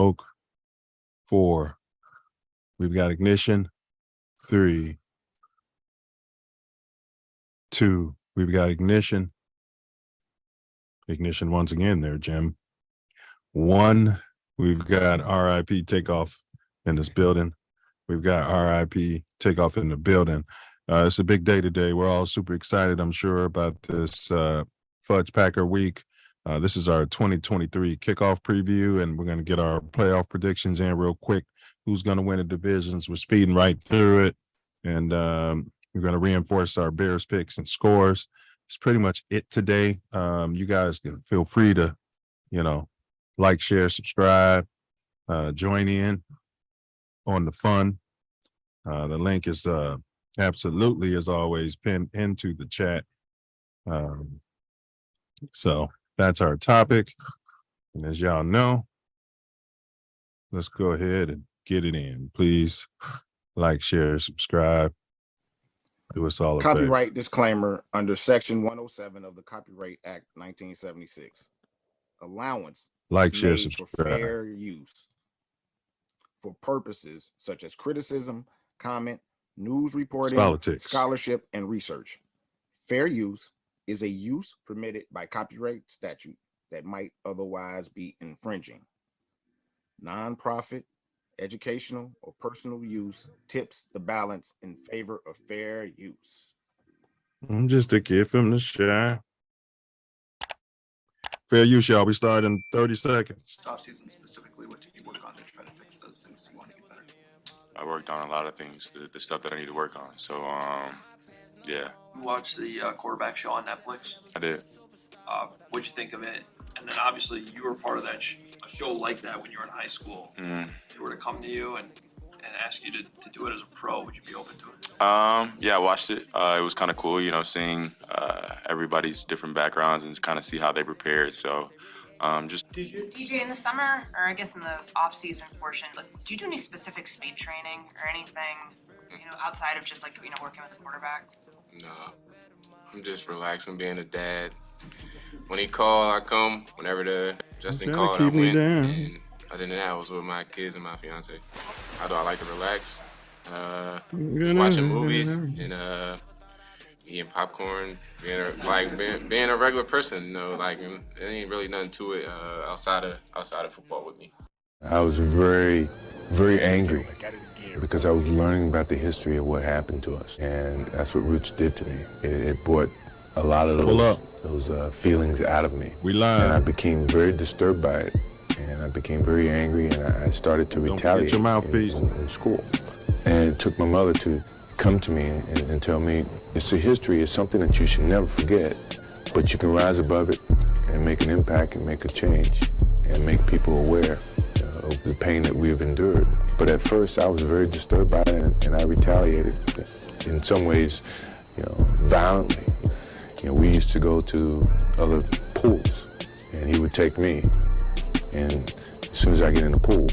Smoke. 4. We've got ignition. 3. 2. We've got ignition. Ignition once again there, Jim. 1. We've got RIP takeoff in this building. We've got RIP takeoff in the building. It's a big day today. We're all super excited, I'm sure, about this Fudge Packer week. This is our 2023 kickoff preview, and we're going to get our playoff predictions in real quick. Who's going to win the divisions? We're speeding right through it, and we're going to reinforce our Bears picks and scores. It's pretty much it today. You guys can feel free to, like, share, subscribe, join in on the fun. The link is absolutely, as always, pinned into the chat. So that's our topic. And as y'all know, let's go ahead and get it in. Please like, share, subscribe. Do us all a favor. Copyright disclaimer under Section 107 of the Copyright Act 1976. Allowance like, share, made subscribe. for fair use for purposes such as criticism, comment, news reporting, politics, scholarship, and research. Fair use is a use permitted by copyright statute that might otherwise be infringing. Nonprofit, educational, or personal use tips the balance in favor of fair use. I'm just a kid from the shy. Fair use, y'all. We start in 30 seconds. Off season specifically, what did you work on to try to fix those things you want to get better? I worked on a lot of things, the stuff that I need to work on. So, yeah. You watched the quarterback show on Netflix? I did. What'd you think of it? And then obviously you were part of that a show like that when you were in high school. Mm. If they were to come to you and ask you to do it as a pro, would you be open to it? Yeah, I watched it. It was kind of cool, seeing everybody's different backgrounds and kind of see how they prepared. So, just DJ in the summer, or I guess in the off-season portion, do you do any specific speed training or anything, outside of just working with the quarterback? No, I'm just relaxing, being a dad. When he called, I come. Whenever Justin called, I went. And other than that, I was with my kids and my fiance. How do I like to relax? Just watching movies and eating popcorn, being a regular person. There ain't really nothing to it outside of football with me. I was very, very angry because I was learning about the history of what happened to us, and that's what Roots did to me. It brought a lot of those feelings out of me. We live. And I became very disturbed by it, and I became very angry, and I started to retaliate your mouthpiece. in school. And it took my mother to come to me and tell me, it's a history, it's something that you should never forget, but you can rise above it and make an impact and make a change and make people aware of the pain that we have endured. But at first I was very disturbed by it, and I retaliated in some ways, violently. We used to go to other pools, and he would take me, and as soon as I get in the pool,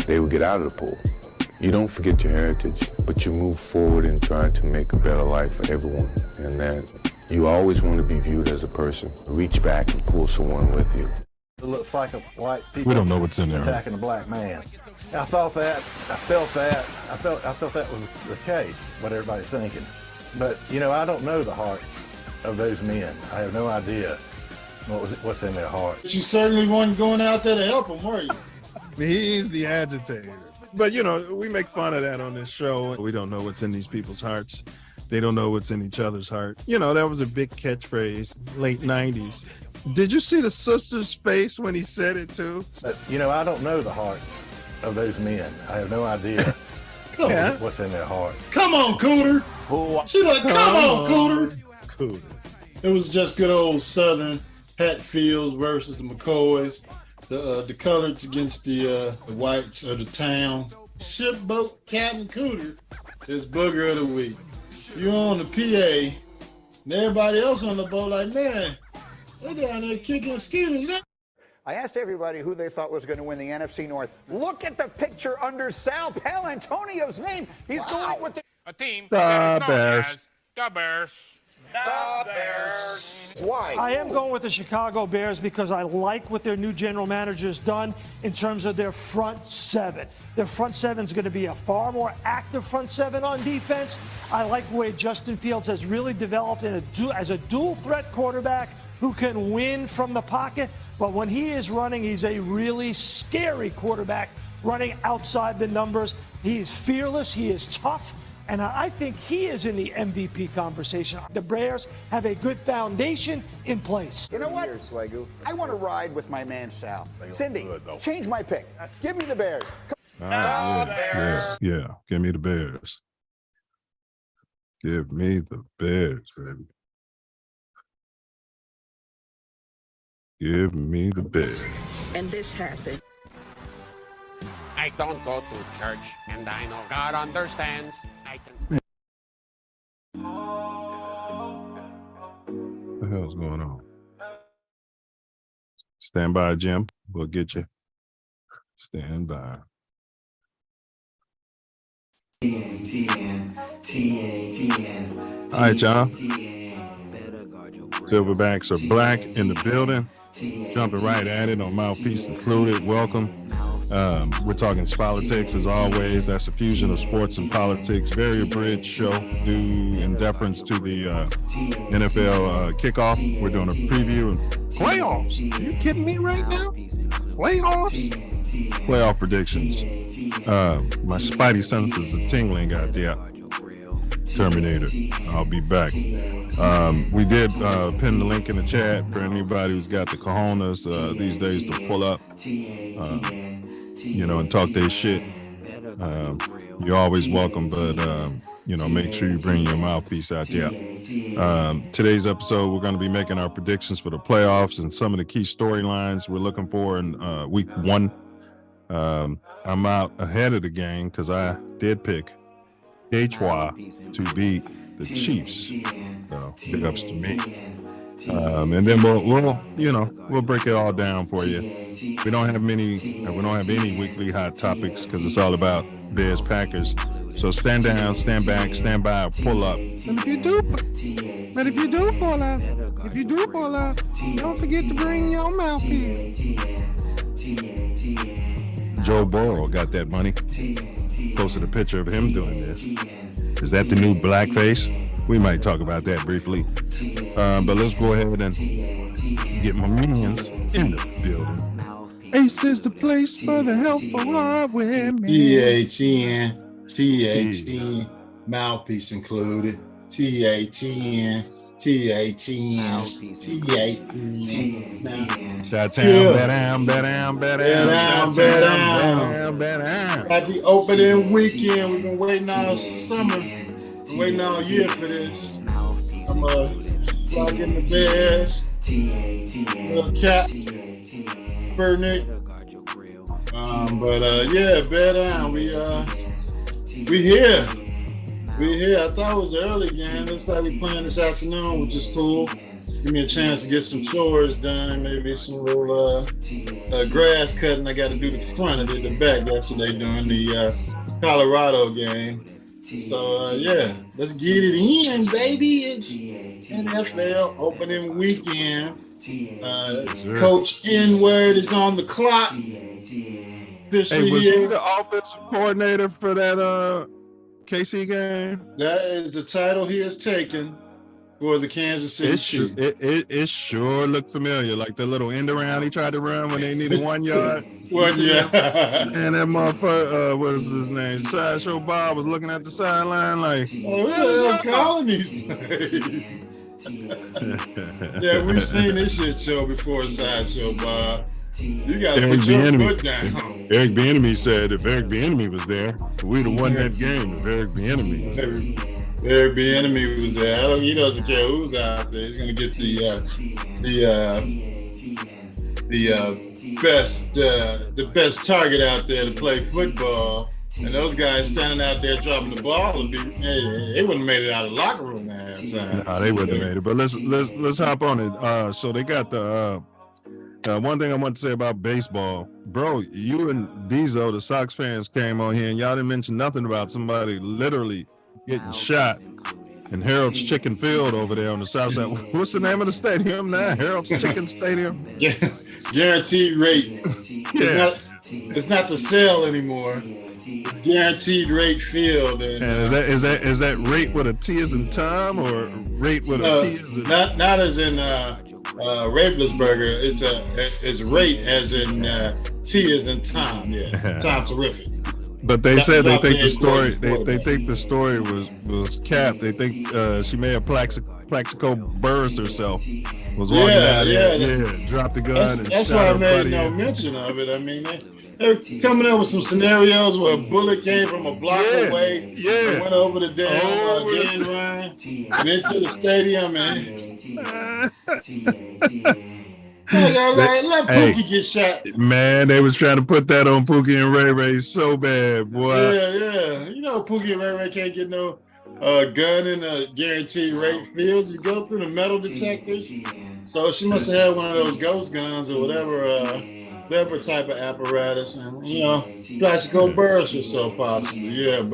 they would get out of the pool. You don't forget your heritage, but you move forward in trying to make a better life for everyone, and that you always want to be viewed as a person. Reach back and pull someone with you. It looks like a white people. We don't know what's in there. Attacking a black man. I felt that was the case, what everybody's thinking. But, I don't know the hearts of those men. I have no idea what's in their heart. But you certainly weren't going out there to help them, were you? He's the agitator. But, we make fun of that on this show. We don't know what's in these people's hearts. They don't know what's in each other's heart. That was a big catchphrase, late 90s. Did you see the sister's face when he said it, too? But, I don't know the hearts of those men. I have no idea what's in their hearts. Come on, Cooter. She's like, come on, Cooter. It was just good old Southern Hatfields versus the McCoys. The coloreds against the whites of the town. Shipboat Captain Cooter is Booger of the Week. You're on the PA, and everybody else on the boat like, man, they're down there kicking skeeters. I asked everybody who they thought was going to win the NFC North. Look at the picture under Sal Paolantonio's name. He's going with a team the that is known Bears. as the Bears. The Bears. Why? I am going with the Chicago Bears because I like what their new general manager's done in terms of their front seven. Their front seven is going to be a far more active front seven on defense. I like the way Justin Fields has really developed as a dual threat quarterback who can win from the pocket. But when he is running, he's a really scary quarterback running outside the numbers. He is fearless. He is tough. And I think he is in the MVP conversation. The Bears have a good foundation in place. You know what? I want to ride with my man Sal. Cindy, change my pick. Give me the Bears. Yeah. Give me the Bears. Give me the Bears, baby. Give me the Bears. And this happened. I don't go to church, and I know God understands. I can What the hell's going on? Stand by, Jim. We'll get you. Stand by. All right, y'all. Silverbacks are black in the building. Jumping right at it on Mouthpiece Included. Welcome. We're talking politics as always. That's a fusion of sports and politics. Very abridged show due in deference to the NFL kickoff. We're doing a preview of playoffs. Are you kidding me right now? Playoffs? Playoff predictions. My spidey senses are tingling out there. Terminator. I'll be back. We did pin the link in the chat for anybody who's got the cojones these days to pull up, and talk their shit. You're always welcome, but make sure you bring your mouthpiece out there. Today's episode, we're going to be making our predictions for the playoffs and some of the key storylines we're looking for in week one. I'm out ahead of the game because I did pick Detroit to beat the Chiefs. So big ups to me. And then we'll break it all down for you. We don't have any weekly hot topics because it's all about Bears Packers. So stand down, stand back, stand by, pull up. And if you do pull out, don't forget to bring your mouthpiece. Joe Burrow got that money. Posted a picture of him doing this. Is that the new blackface? We might talk about that briefly. But let's go ahead and get my minions in the building. Ace is the place for the helpful hard women. TATN, Mouthpiece Included. TATN. Happy opening weekend. We've been waiting all summer. Been waiting all year for this. I'm rocking the Bears. Little cat. Burnick. Bear down. We here. I thought it was an early game. Looks like we're playing this afternoon, which is cool. Give me a chance to get some chores done, maybe some little grass cutting. I got to do the front and the back yesterday during the Colorado game. So, let's get it in, baby. It's NFL opening weekend. Coach N-Word is on the clock. Hey, was he the offensive coordinator for that KC game? That is the title he has taken for the Kansas City Chiefs. It sure looked familiar, like the little end around he tried to run when they needed 1 yard. 1 yard. And that motherfucker, what was his name? Sideshow Bob was looking at the sideline like, who the hell's calling these plays? Yeah, we've seen this shit show before, Sideshow Bob. You got to put your foot down. Eric Bieniemy said if Eric Bieniemy was there, we'd have won that game if Eric Bieniemy was there. Eric Bieniemy was there. He doesn't care who's out there. He's gonna get the best target out there to play football. And those guys standing out there dropping the ball they wouldn't have made it out of the locker room at halftime. No, they wouldn't have made it. But let's hop on it. So they got the one thing I want to say about baseball, bro. You and Diesel, the Sox fans, came on here and y'all didn't mention nothing about somebody literally getting shot and Harold's Chicken Field over there on the south side. What's the name of the stadium now? Harold's Chicken Stadium. Yeah, guaranteed rate. Yeah. It's not the sale anymore. It's guaranteed rate field. And is that rate with a T as in Tom or rate with a T as in not as in Raplesburger. It's rate as in T as in Tom. Yeah, Tom Terrific. But they said they think the story. They think the story was capped. They think she may have Plaxico burst herself. Was walking out there, dropped the gun. That's why I made no mention of it. I mean, they're coming up with some scenarios where a bullet came from a block away, and went over the damn game line, and into the stadium, let Pookie get shot. Man, they was trying to put that on Pookie and Ray Ray so bad, boy. Yeah. You know, Pookie and Ray Ray can't get no gun in a guaranteed rate field. You go through the metal detectors. So she must have had one of those ghost guns or whatever type of apparatus, and Plaxico burst or so possible. Big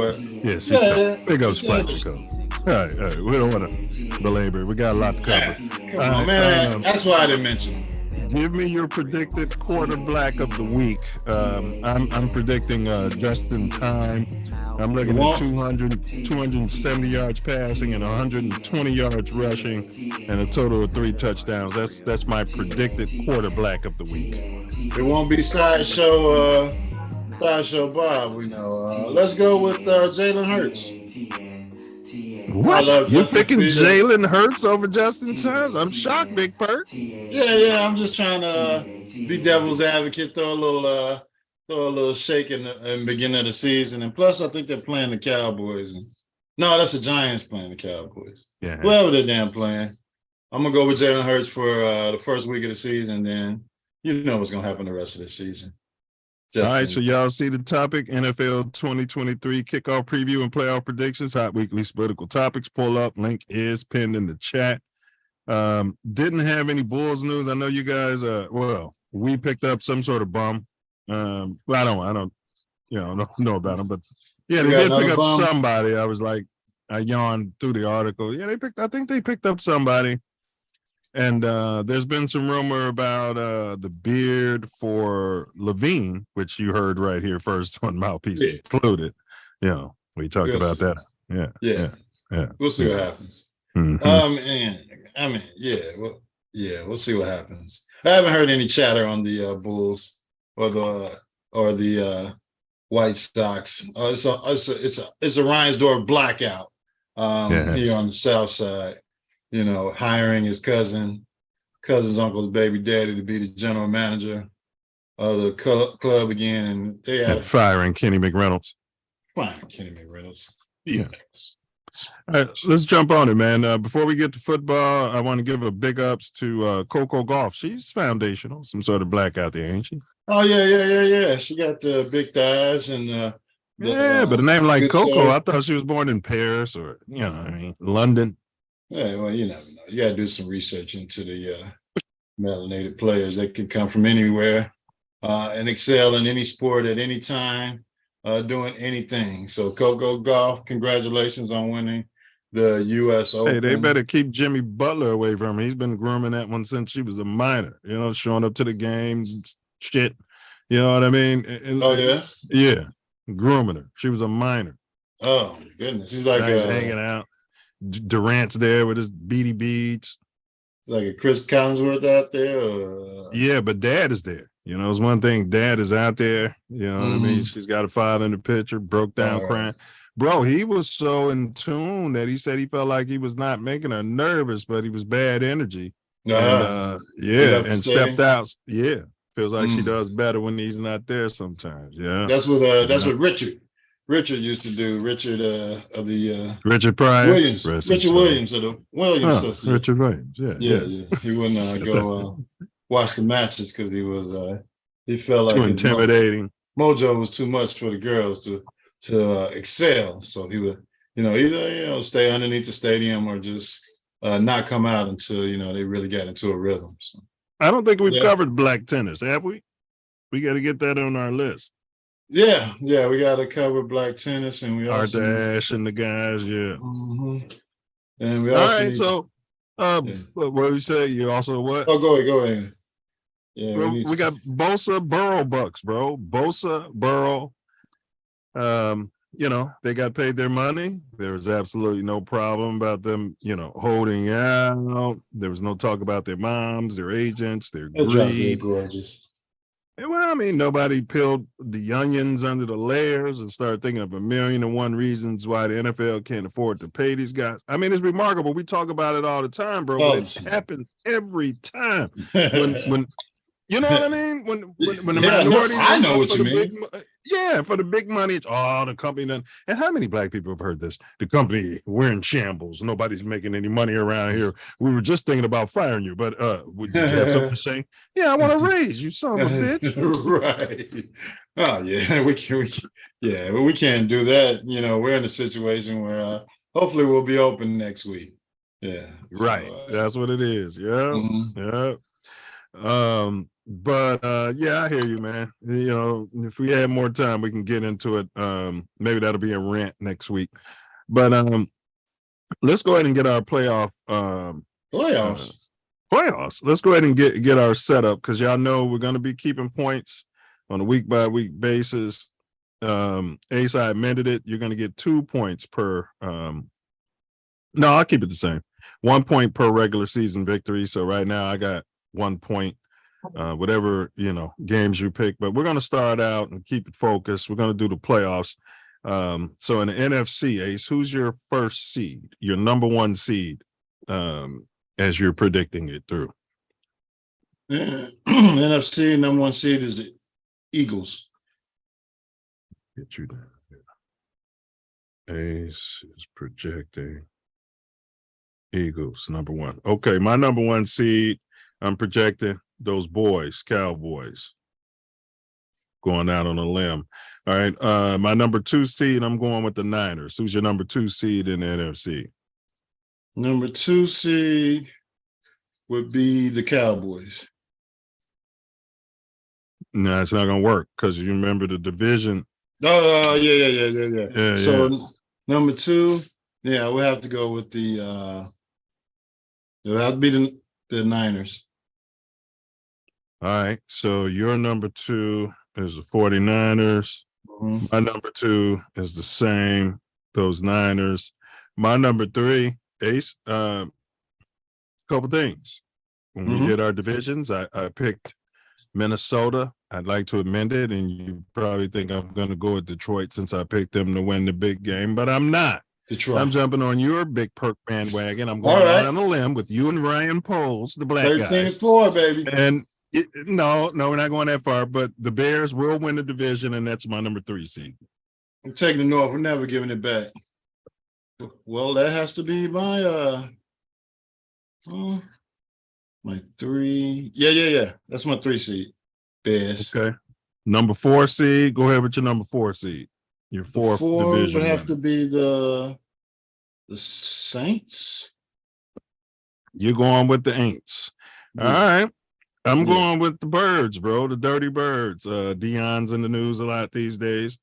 up Plaxico. All right. We don't want to belabor it. We got a lot to cover. Come on, man. That's why I didn't mention it. Give me your predicted quarterback of the week. I'm predicting Justin Time. I'm looking at 270 yards passing and 120 yards rushing and a total of 3 touchdowns. That's my predicted quarterback of the week. It won't be Sideshow Bob, we know. Let's go with Jalen Hurts. What? You're picking Jalen Hurts over Justin Time? I'm shocked, Big Perk. Yeah. I'm just trying to be devil's advocate, throw a little shake in the beginning of the season. And plus, I think they're playing the Cowboys. No, that's the Giants playing the Cowboys. Yeah. Whoever they're damn playing. I'm going to go with Jalen Hurts for the first week of the season. Then you know what's going to happen the rest of the season. All right, so y'all see the topic, NFL 2023 kickoff preview and playoff predictions, hot weekly political topics. Pull up, link is pinned in the chat. Didn't have any Bulls news. I know you guys, we picked up some sort of bum. I don't know about them, but yeah, they did pick up somebody. I was like, I yawned through the article. Yeah, I think they picked up somebody. And there's been some rumor about the beard for Levine, which you heard right here first on Mouthpiece Included. We talked about that. Yeah. We'll see what happens. Mm-hmm. We'll see what happens. I haven't heard any chatter on the Bulls or the White Sox. It's a Reinsdorf blackout here on the South Side. Hiring his cousin's uncle's baby daddy to be the general manager of the club again, and they had firing Kenny McReynolds. Yeah. All right, let's jump on it, man. Before we get to football, I want to give a big ups to Coco Golf. She's foundational, some sort of black out there, ain't she? Oh yeah. She got the big thighs and but a name like Coco, I thought she was born in Paris or London. Yeah, well, you never know. You got to do some research into the melanated players. They can come from anywhere and excel in any sport at any time, doing anything. So Coco Golf, congratulations on winning the U.S. Open. Hey, they better keep Jimmy Butler away from her. He's been grooming that one since she was a minor, showing up to the games and shit. You know what I mean? Yeah, grooming her. She was a minor. Oh, my goodness. He's like hanging out. Durant's there with his beady beads. It's like a Chris Collinsworth out there. Yeah, but Dad is there. It's one thing. Dad is out there. You know what I mean? She's got a father in the picture, broke down crying. Bro, he was so in tune that he said he felt like he was not making her nervous, but he was bad energy. And stepped out. Yeah. Feels like she does better when he's not there sometimes. Yeah. That's what Richard used to do. Richard of the Richard Pryor Williams. Richard Williams of the Williams sisters. Richard Williams. Yeah. He wouldn't go watch the matches because he felt like too intimidating. Mojo was too much for the girls to excel. So he would, either stay underneath the stadium or just not come out until they really got into a rhythm. So. I don't think we've covered black tennis, have we? We got to get that on our list. Yeah, we got to cover black tennis, and we Arthur Ashe and the guys, And we All also right. need, So, what do you say? You also what? oh, go ahead. Yeah, We got Bosa Burrow bucks, bro. Bosa Burrow. They got paid their money. There was absolutely no problem about them, holding out. There was no talk about their moms, their agents, their greed. Well, I mean, nobody peeled the onions under the layers and started thinking of 1,000,001 reasons why the NFL can't afford to pay these guys. I mean, it's remarkable. We talk about it all the time, bro, but it happens every time. When you know what I mean? When the minority, I know what you mean. For the big money, it's the company done. And how many black people have heard this? The company, we're in shambles. Nobody's making any money around here. We were just thinking about firing you, but did you have something to say? Yeah, I want to raise you, son of a bitch. Right. Oh yeah, we can't do that. We're in a situation where hopefully we'll be open next week. Yeah. Right. That's what it is. Yeah. Yeah. But I hear you, man. If we had more time, we can get into it. Maybe that'll be a rant next week. But let's go ahead and get our playoffs. Let's go ahead and get our setup, because y'all know we're going to be keeping points on a week by week basis. Ace, I amended it. You're going to get 2 points per. No, I'll keep it the same. 1 point per regular season victory. So right now I got 1 point. Whatever games you pick, but we're going to start out and keep it focused. We're going to do the playoffs. So in the NFC, Ace, who's your first seed, your number 1 seed, as you're predicting it through? NFC number 1 seed is the Eagles. Get you down. Ace is projecting Eagles number 1. Okay, my number 1 seed, I'm projecting those boys, Cowboys, going out on a limb. All right. My number 2 seed, I'm going with the Niners. Who's your number 2 seed in the NFC? Number 2 seed would be the Cowboys. No, it's not going to work, because you remember the division. Oh, yeah. So number 2, we'll have to go with it'll have to be the Niners. All right, so your number 2 is the 49ers. Mm-hmm. My number 2 is the same, those Niners. My number 3, Ace, couple things. When we did our divisions, I picked Minnesota. I'd like to amend it, and you probably think I'm going to go with Detroit since I picked them to win the big game, but I'm not. Detroit. I'm jumping on your big perk bandwagon. I'm going out on a limb with you and Ryan Poles, the black 13-4, baby. And no, we're not going that far, but the Bears will win the division, and that's my number 3 seed. I'm taking the North. We're never giving it back. Well, that has to be my 3. Yeah. That's my 3 seed. Bears. Okay. Number 4 seed. Go ahead with your number 4 seed. Your 4th division would have to be the Saints. You're going with the Aints. All right. I'm going with the Birds, bro. The Dirty Birds. Deion's in the news a lot these days.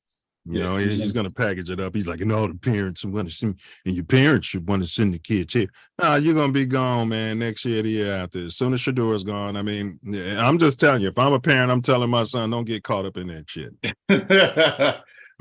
He's going to package it up. He's like, the parents want to send, and your parents should want to send the kids here. You're going to be gone, man, next year, the year after. As soon as Shadour's gone, I mean, I'm just telling you, if I'm a parent, I'm telling my son, don't get caught up in that shit.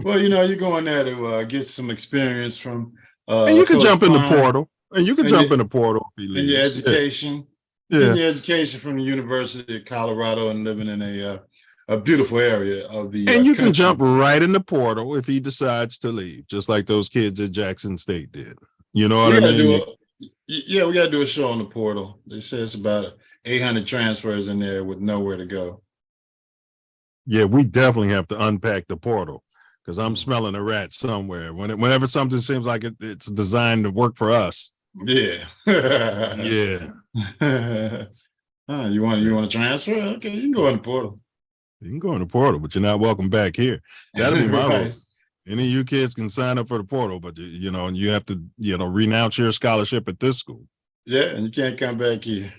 Well, you're going there to get some experience from. And you can jump in the portal. And you can jump in the portal if you leave. And your education. Yeah. And your education from the University of Colorado and living in a beautiful area of the and you country. can jump right in the portal if he decides to leave, just like those kids at Jackson State did. You know what I mean? We got to do a show on the portal. They say it's about 800 transfers in there with nowhere to go. Yeah, we definitely have to unpack the portal, because I'm smelling a rat somewhere. Whenever something seems like it's designed to work for us. Yeah. Yeah. You want to transfer? Okay, you can go in the portal. You can go in the portal, but you're not welcome back here. That'll be my rule. Any of you kids can sign up for the portal, but and you have to, renounce your scholarship at this school. Yeah, and you can't come back here.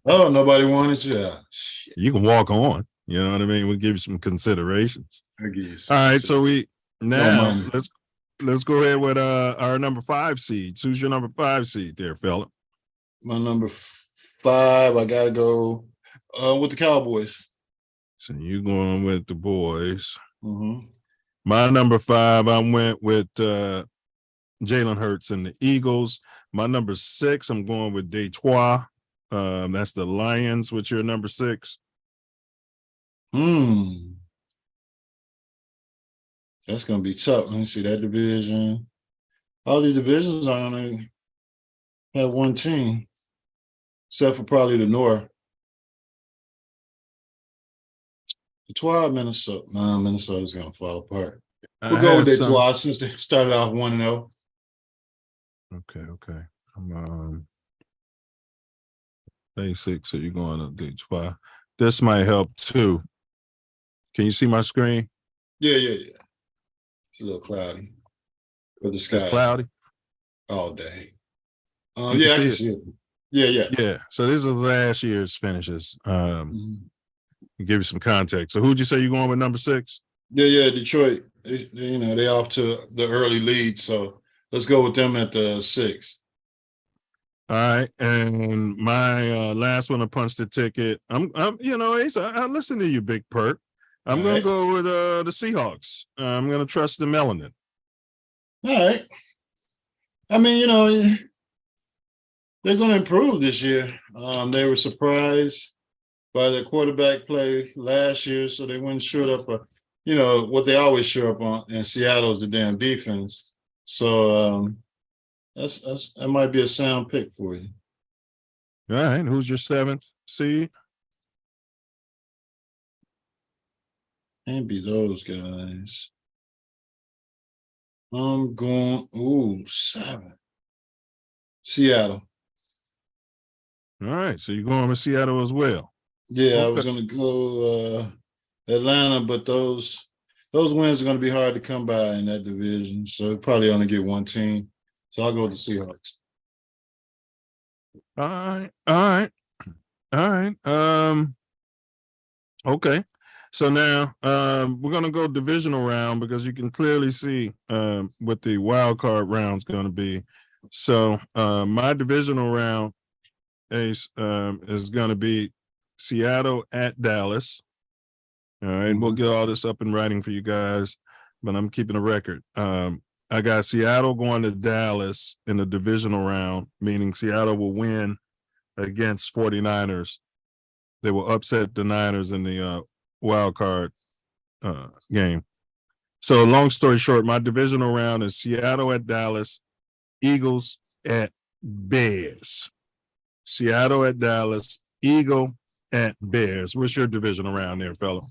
Oh, nobody wanted you. You can walk on. You know what I mean? We'll give you some considerations. I guess. All right, so let's let's go ahead with our number 5 seeds. Who's your number 5 seed there, fella? My number 5, I gotta go with the Cowboys. So you going with the boys. Mm-hmm. My number 5, I went with Jalen Hurts and the Eagles. My number 6, I'm going with Detroit. That's the Lions. What's your number 6? That's gonna be tough. Let me see that division. All these divisions are only have one team, except for probably the North. Detroit, Minnesota. Nah, Minnesota's gonna fall apart. We'll go with Detroit since they started off 1-0. Okay. I'm basic, so you're going up Detroit. This might help too. Can you see my screen? Yeah. It's a little cloudy. But the sky It's cloudy all day. You Yeah, I can can see see it. Yeah. So this is last year's finishes. Give you some context. So who'd you say you're going with number 6? Yeah, Detroit. They off to the early lead, so let's go with them at the 6. All right, and my last one to punch the ticket. Ace, I listen to you, Big Perk. I'm gonna go with the Seahawks. I'm gonna trust the melanin. All right. I mean, they're gonna improve this year. They were surprised by their quarterback play last year, so they went short up what they always show up on in Seattle is the damn defense. So that might be a sound pick for you. All right, who's your 7th seed? Can't be those guys. I'm going 7. Seattle. All right, so you're going with Seattle as well. Yeah, Okay. I was gonna go Atlanta, but those wins are gonna be hard to come by in that division. So probably only get one team. So I'll go with the Seahawks. All right. Okay. So now we're gonna go divisional round because you can clearly see what the wild card round's gonna be. So my divisional round is gonna be Seattle at Dallas. All right, we'll get all this up in writing for you guys, but I'm keeping a record. I got Seattle going to Dallas in the divisional round, meaning Seattle will win against 49ers. They will upset the Niners in the wild card game. So long story short, my divisional round is Seattle at Dallas, Eagles at Bears. Seattle at Dallas, Eagle at Bears. What's your divisional round there, fella?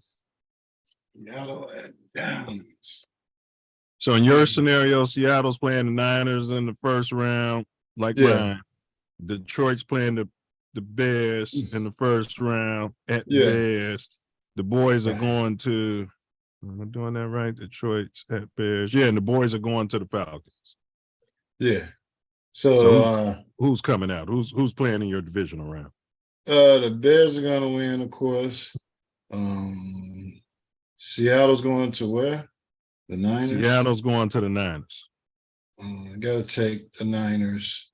Seattle at Dallas. So in your scenario, Seattle's playing the Niners in the first round, like mine. Detroit's playing the Bears in the first round at Bears. The boys are going to, am I doing that right? Detroit's at Bears. Yeah, and the boys are going to the Falcons. Yeah. So who's coming out? Who's playing in your divisional round? The Bears are gonna win, of course. Seattle's going to where? The Niners? Seattle's going to the Niners. I gotta take the Niners.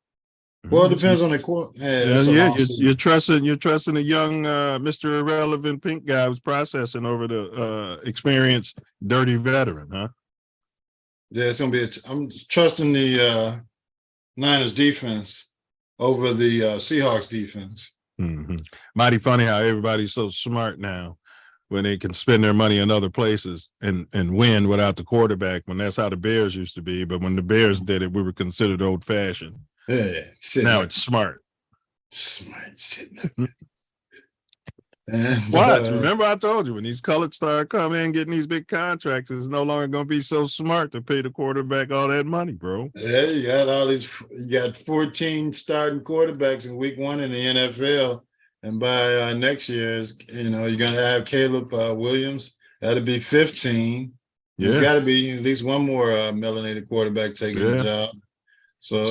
Well, it depends on the court. You're trusting a young Mr. Irrelevant pink guy who's processing over the experienced dirty veteran, huh? Yeah, it's gonna be. I'm trusting the Niners defense over the Seahawks defense. Mm-hmm. Mighty funny how everybody's so smart now when they can spend their money in other places and win without the quarterback, when that's how the Bears used to be. But when the Bears did it, we were considered old-fashioned. Yeah. Now it's smart. Smart sitting up. What? Remember I told you, when these colored start coming in getting these big contracts, it's no longer going to be so smart to pay the quarterback all that money, bro. Yeah, you got 14 starting quarterbacks in week 1 in the NFL. And by next year, you're going to have Caleb Williams. That'll be 15. Yeah. There's got to be at least one more melanated quarterback taking the job. So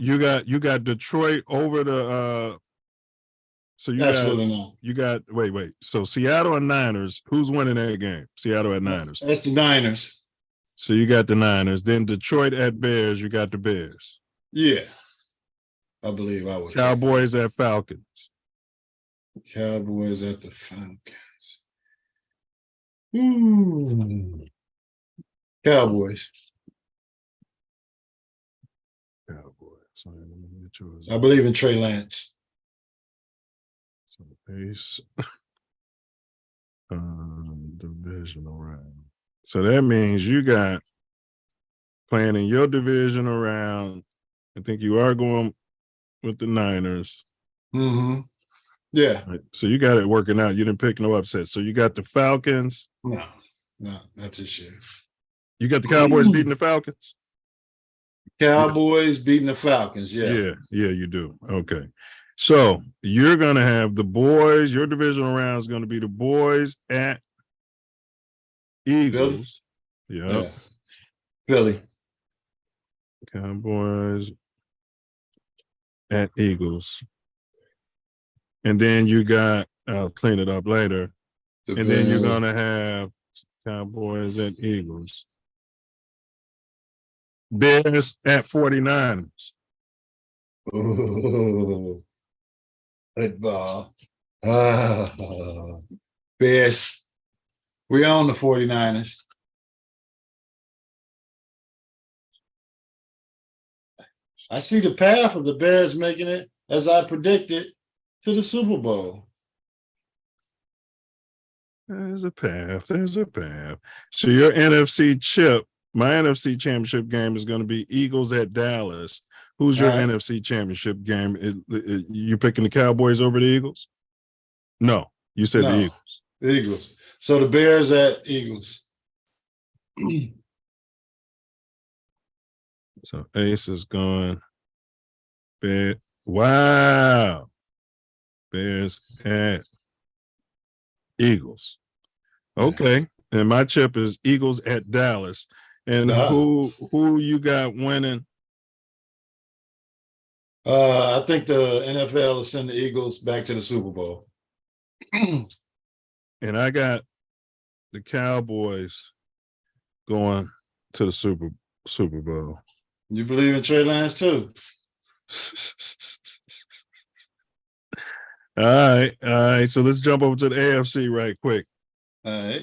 you got Detroit over the absolutely not. You got wait. So Seattle and Niners, who's winning that game? Seattle at Niners. That's the Niners. So you got the Niners. Then Detroit at Bears. You got the Bears. Yeah. I believe I would. Cowboys at Falcons. Cowboys at the Falcons. Ooh. Cowboys. I believe in Trey Lance. So base divisional round. So that means you got playing in your divisional round. I think you are going with the Niners. Mm-hmm. Yeah. Right. So you got it working out. You didn't pick no upset. So you got the Falcons. No, not this year. You got the Cowboys beating the Falcons? Cowboys beating the Falcons, yeah. Yeah, you do. Okay. So you're going to have the boys, your divisional round is going to be the boys at Eagles. Yeah. Philly. Cowboys at Eagles. And then you got, I'll clean it up later. Then you're going to have Cowboys at Eagles. Bears at 49ers. Oh, football. Bears. We own the 49ers. I see the path of the Bears making it, as I predicted, to the Super Bowl. There's a path. So your NFC chip, my NFC championship game is going to be Eagles at Dallas. Who's your NFC championship game? You picking the Cowboys over the Eagles? No, you said the Eagles. The Eagles. So the Bears at Eagles. So Ace is going. Wow. Bears at Eagles. Okay. And my chip is Eagles at Dallas. And who you got winning? I think the NFL will send the Eagles back to the Super Bowl. And I got the Cowboys going to the Super Bowl. You believe in Trey Lance too? All right. So let's jump over to the AFC right quick. All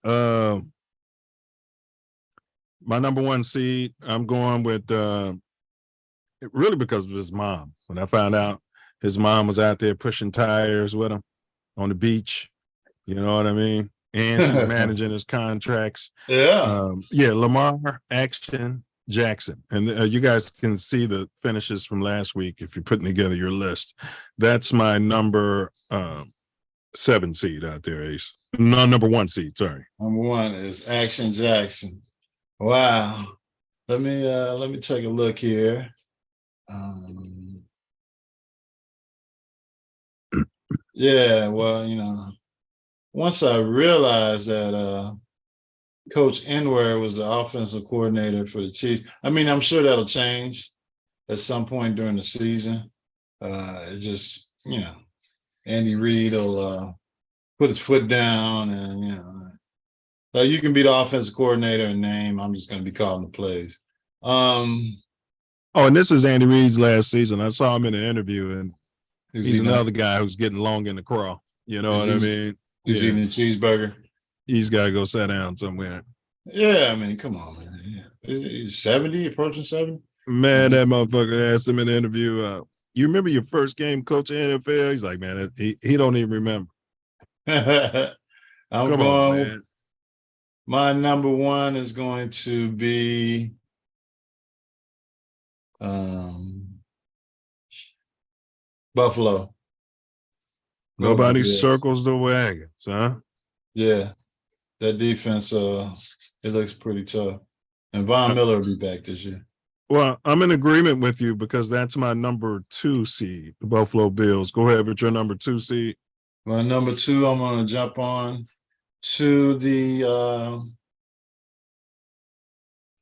right. My number one seed, I'm going with really because of his mom. When I found out his mom was out there pushing tires with him on the beach, you know what I mean? And she's managing his contracts. Yeah. Lamar Action Jackson. And you guys can see the finishes from last week if you're putting together your list. That's my number 7 seed out there, Ace. No, number 1 seed, sorry. Number 1 is Action Jackson. Wow. Let me take a look here. Once I realized that Coach Enware was the offensive coordinator for the Chiefs, I mean, I'm sure that'll change at some point during the season. It just, Andy Reid will put his foot down and, like you can be the offensive coordinator in name. I'm just going to be calling the plays. And this is Andy Reid's last season. I saw him in an interview, and he's another guy who's getting long in the crawl. You know what I mean? He's eating a cheeseburger. He's got to go sit down somewhere. Yeah, I mean, come on, man. He's 70, approaching 70. Man, that motherfucker asked him in the interview, you remember your first game coaching NFL? He's like, man, he don't even remember. I'm going, man. My number 1 is going to be Buffalo. Nobody circles the wagons, huh? Yeah. That defense, it looks pretty tough. And Von Miller will be back this year. Well, I'm in agreement with you because that's my number 2 seed, the Buffalo Bills. Go ahead with your number 2 seed. My number 2, I'm going to jump on to the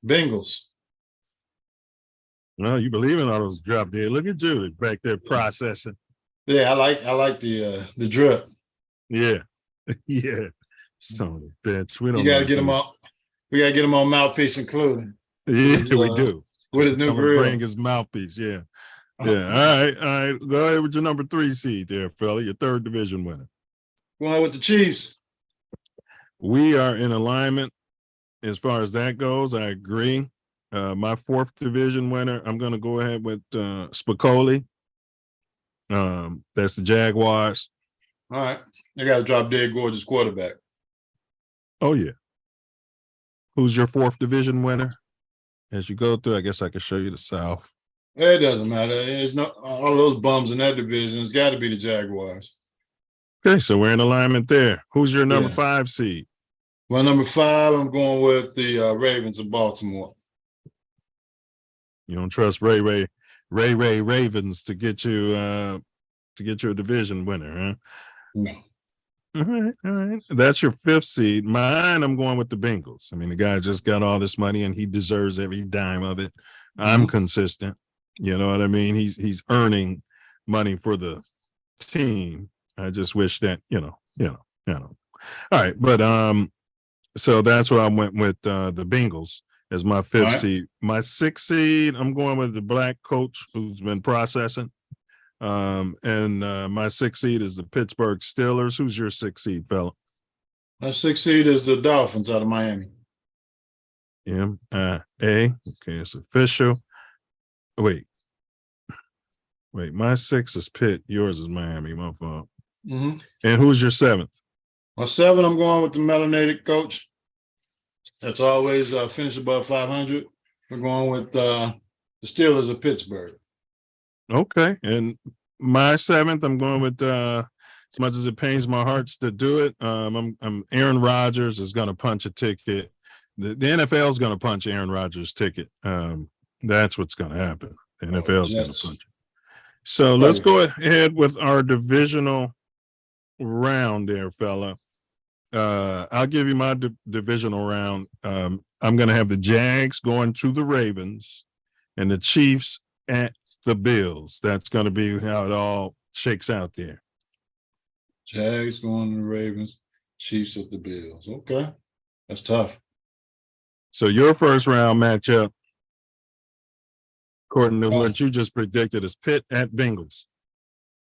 Bengals. Well, you believe in all those drop dead. Look at you back there processing. Yeah, I like the drip. Yeah. Yeah. Son of a bitch. We don't You gotta get them off. We gotta get him on Mouthpiece Including. Yeah, we do. With his new Tell him to grill. bring his mouthpiece. Yeah. Yeah. All right. Go ahead with your number 3 seed there, fella. Your 3rd division winner. Going with the Chiefs. We are in alignment as far as that goes. I agree. My 4th division winner, I'm going to go ahead with Spicoli. That's the Jaguars. All right. They got to drop dead gorgeous quarterback. Oh, yeah. Who's your 4th division winner? As you go through, I guess I can show you the South. It doesn't matter. It's not all those bums in that division. It's got to be the Jaguars. Okay, so we're in alignment there. Who's your number 5 seed? Well, number 5, I'm going with the Ravens of Baltimore. You don't trust Ray Ravens to get you a division winner, huh? No. All right. That's your 5th seed. Mine, I'm going with the Bengals. I mean, the guy just got all this money and he deserves every dime of it. I'm consistent. You know what I mean? He's earning money for the team. I just wish that, you know. All right, but so that's why I went with the Bengals as my 5th seed. My 6th seed, I'm going with the black coach who's been processing. And my 6th seed is the Pittsburgh Steelers. Who's your 6th seed, fella? My 6th seed is the Dolphins out of Miami. M-I-A. Okay, it's official. Wait, my 6 is Pitt. Yours is Miami. My fault. Mm-hmm. And who's your 7th? My 7, I'm going with the melanated coach. That's always finished above 500. We're going with the Steelers of Pittsburgh. Okay, and my 7th, I'm going with as much as it pains my heart to do it. I'm Aaron Rodgers is going to punch a ticket. The NFL is going to punch Aaron Rodgers' ticket. That's what's going to happen. The NFL is going to punch it. So let's go ahead with our divisional round there, fella. I'll give you my divisional round. I'm going to have the Jags going to the Ravens and the Chiefs at the Bills. That's going to be how it all shakes out there. Jags going to the Ravens, Chiefs at the Bills. Okay, that's tough. So your first round matchup, according to what you just predicted, is Pitt at Bengals.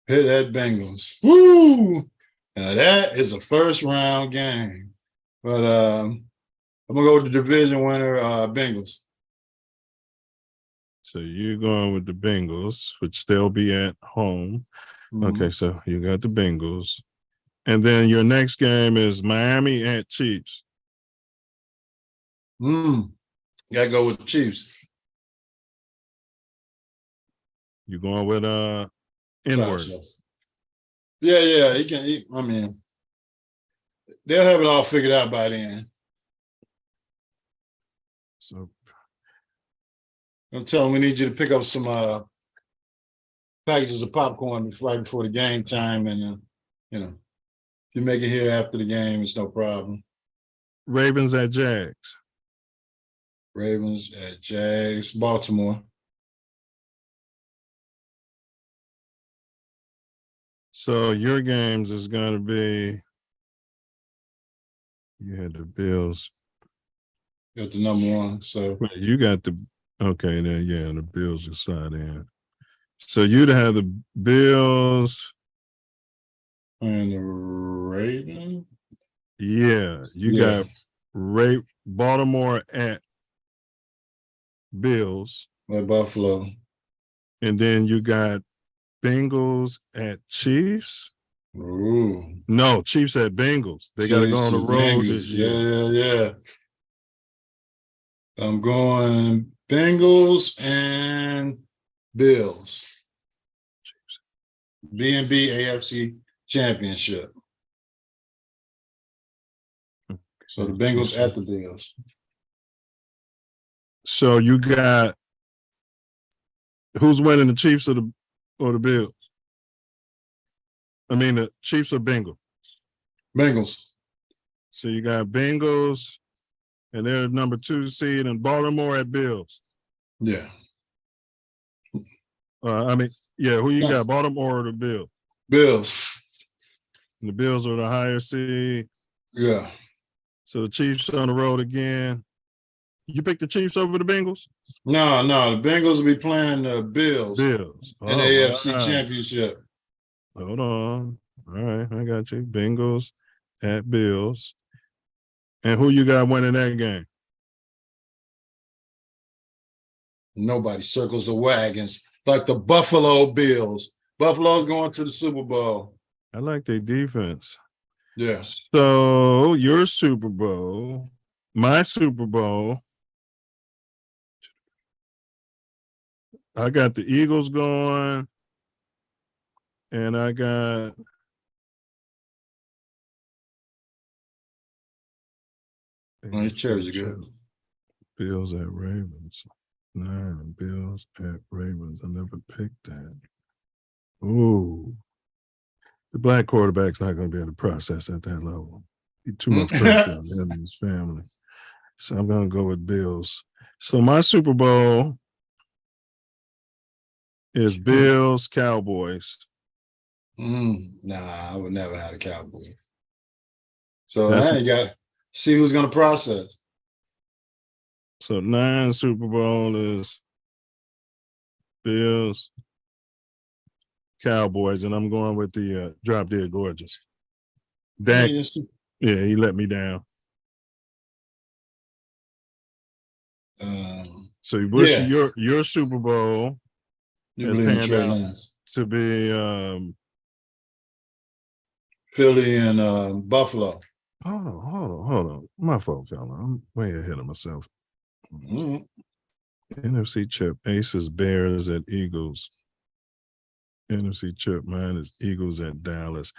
Pitt at Bengals. Woo! Now that is a first round game. But I'm gonna go with the division winner, Bengals. So you're going with the Bengals, which they'll be at home. Okay, so you got the Bengals. And then your next game is Miami at Chiefs. Gotta go with the Chiefs. You going with N-word? Yeah, he can. I mean, they'll have it all figured out by then. So I'm telling them we need you to pick up some packages of popcorn right before the game time, and if you make it here after the game, it's no problem. Ravens at Jags. Ravens at Jags, Baltimore. So your games is going to be, you had the Bills. Got the number 1. So you got the, okay, then yeah, the Bills are side in. So you'd have the Bills. And the Ravens? Yeah, you got Baltimore at Bills. At Buffalo. And then you got Bengals at Chiefs. Ooh. No, Chiefs at Bengals. They got to go on the road this year. Yeah. I'm going Bengals and Bills. B&B AFC Championship. So the Bengals at the Bills. So you got who's winning, the Chiefs or the Bills? I mean, the Chiefs or Bengals? Bengals. So you got Bengals, and they're number 2 seed, and Baltimore at Bills. Yeah. Who you got, Baltimore or the Bills? Bills. And the Bills are the higher seed. Yeah. So the Chiefs on the road again. You picked the Chiefs over the Bengals? No, the Bengals will be playing the Bills. Bills. In the AFC Championship. Hold on. All right, I got you. Bengals at Bills. And who you got winning that game? Nobody circles the wagons like the Buffalo Bills. Buffalo's going to the Super Bowl. I like their defense. Yeah. So your Super Bowl, my Super Bowl, I got the Eagles going, and I got Nice cherries are good. Bills at Ravens. 9 Bills at Ravens. I never picked that. Ooh. The black quarterback's not going to be able to process at that level. Too much pressure on him and his family. So I'm going to go with Bills. So my Super Bowl is Bills Cowboys. Nah, I would never have a Cowboys. So now you got to see who's going to process. So 9 Super Bowl is Bills Cowboys, and I'm going with the Drop Dead Gorgeous. Dak, yeah, he let me down. So what's your Super Bowl has panned out to be Philly and Buffalo. Hold on. My fault, fella. I'm way ahead of myself. NFC chip, Aces, Bears at Eagles. NFC chip, mine is Eagles at Dallas.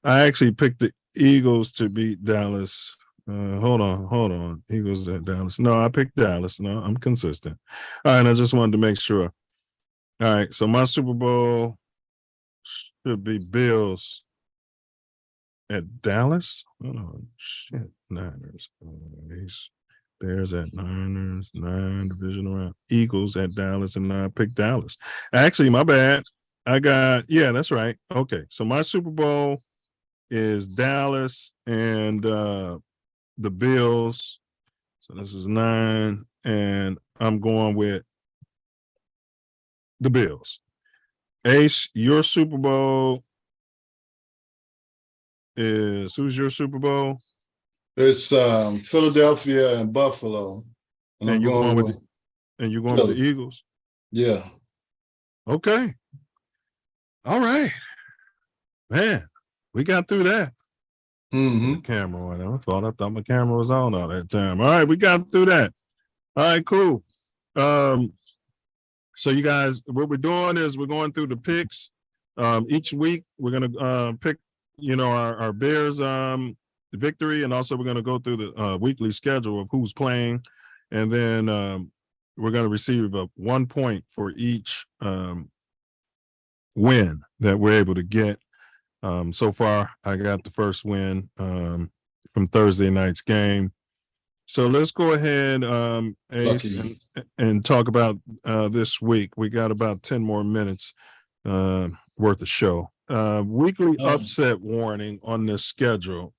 I actually picked the Eagles to beat Dallas. Hold on. Eagles at Dallas. No, I picked Dallas. No, I'm consistent. All right, I just wanted to make sure. All right, so my Super Bowl should be Bills at Dallas. Oh, shit. Niners. Bears at Niners, 9 divisional round. Eagles at Dallas, and I picked Dallas. Actually, my bad. That's right. Okay, so my Super Bowl is Dallas and the Bills. So this is 9, and I'm going with the Bills. Ace, your Super Bowl is, who's your Super Bowl? It's Philadelphia and Buffalo. And you're going with the Eagles? Yeah. Okay. All right. Man, we got through that. The camera on. I thought my camera was on all that time. All right, we got through that. All right, cool. So you guys, what we're doing is we're going through the picks. Each week we're gonna pick, our Bears victory, and also we're going to go through the weekly schedule of who's playing, and then we're going to receive 1 point for each win that we're able to get. So far, I got the first win from Thursday night's game. So let's go ahead, Ace, and talk about this week. We got about 10 more minutes worth of show. Weekly upset warning on this schedule.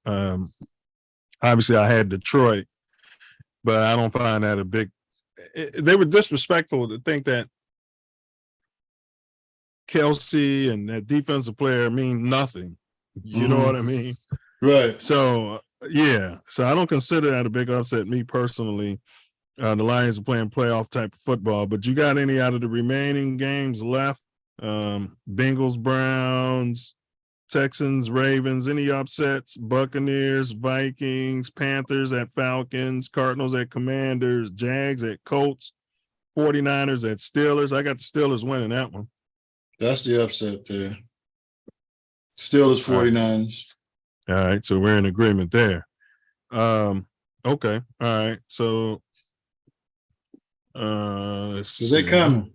Obviously, I had Detroit, but I don't find that a big. They were disrespectful to think that Kelsey and that defensive player mean nothing. You know what I mean? Right. So, so I don't consider that a big upset, me personally. The Lions are playing playoff type of football, but you got any out of the remaining games left? Bengals, Browns, Texans, Ravens, any upsets? Buccaneers, Vikings, Panthers at Falcons, Cardinals at Commanders, Jags at Colts, 49ers at Steelers. I got the Steelers winning that one. That's the upset there. Steelers, 49ers. All right, so we're in agreement there. Okay, all right. So they coming.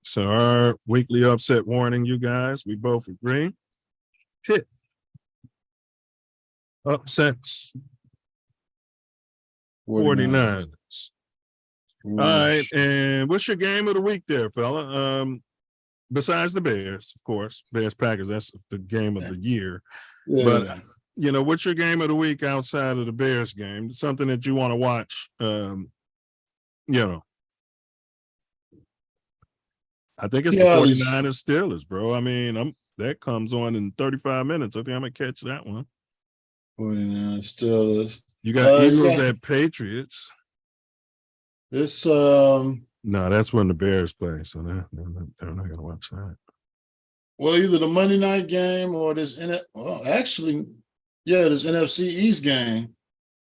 So our weekly upset warning, you guys, we both agree. Hit. Upsets. 49ers. All right, and what's your game of the week there, fella? Besides the Bears, of course, Bears Packers, that's the game of the year. Yeah. But what's your game of the week outside of the Bears game? Something that you want to watch. I think it's the 49ers Steelers, bro. I mean, that comes on in 35 minutes. I think I'm gonna catch that one. 49ers Steelers. You got Eagles at Patriots. This No, that's when the Bears play, so they're not gonna watch that. Well, either the Monday night game or this this NFC East game.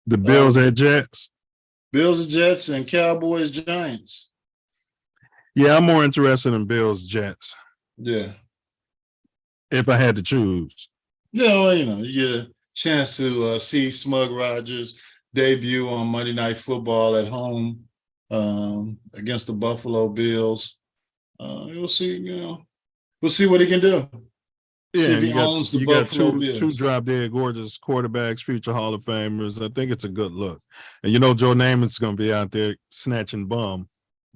The Bills at Jets. Bills at Jets and Cowboys Giants. Yeah, I'm more interested in Bills Jets. Yeah. If I had to choose. Yeah, well, you get a chance to see Smug Rogers debut on Monday Night Football at home against the Buffalo Bills. We'll see, we'll see what he can do. Yeah, see if he owns the Buffalo Bills. Two drop dead gorgeous quarterbacks, future Hall of Famers. I think it's a good look. And Joe Namath's going to be out there snatching bum.